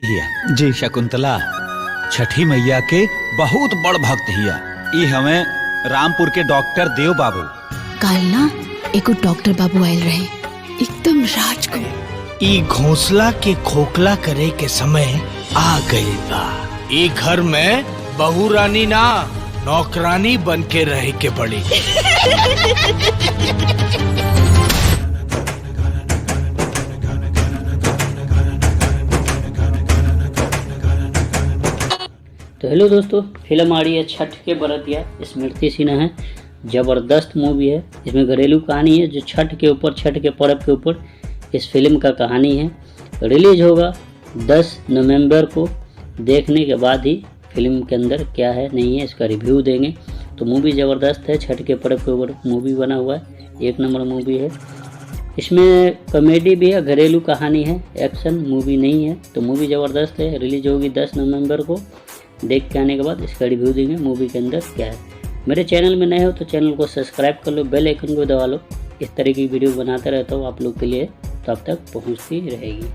हिया जी शकुंतला छठी मैया के बहुत बड़ भक्त हिया। ई हमें रामपुर के डॉक्टर देव बाबू। काल ना एगो डॉक्टर बाबू आयल रहे, एकदम राजकुमार। ई घोंसला के खोखला करे के समय आ गई बा। ई घर में बहू रानी ना नौकरानी बन के रहे के पड़ी। तो हेलो दोस्तों, फिल्म आ रही है छठ के बरतिया। स्मृति सिन्हा है, ज़बरदस्त मूवी है। इसमें घरेलू कहानी है जो छठ के ऊपर, छठ के पर्व के ऊपर इस फिल्म का कहानी है। रिलीज होगा 10 नवंबर को। देखने के बाद ही फिल्म के अंदर क्या है नहीं है इसका रिव्यू देंगे। तो मूवी ज़बरदस्त है, छठ के पर्व के ऊपर मूवी बना हुआ है, 1 नंबर मूवी है। इसमें कॉमेडी भी है, घरेलू कहानी है, एक्शन मूवी नहीं है। तो मूवी ज़बरदस्त है, रिलीज होगी 10 नवंबर को। देख के आने के बाद इसका रिव्यू देंगे मूवी के अंदर क्या है। मेरे चैनल में नए हो तो चैनल को सब्सक्राइब कर लो, बेल आइकन को दबा लो। इस तरह की वीडियो बनाते रहता हूँ आप लोग के लिए, तो अब तक पहुँचती रहेगी।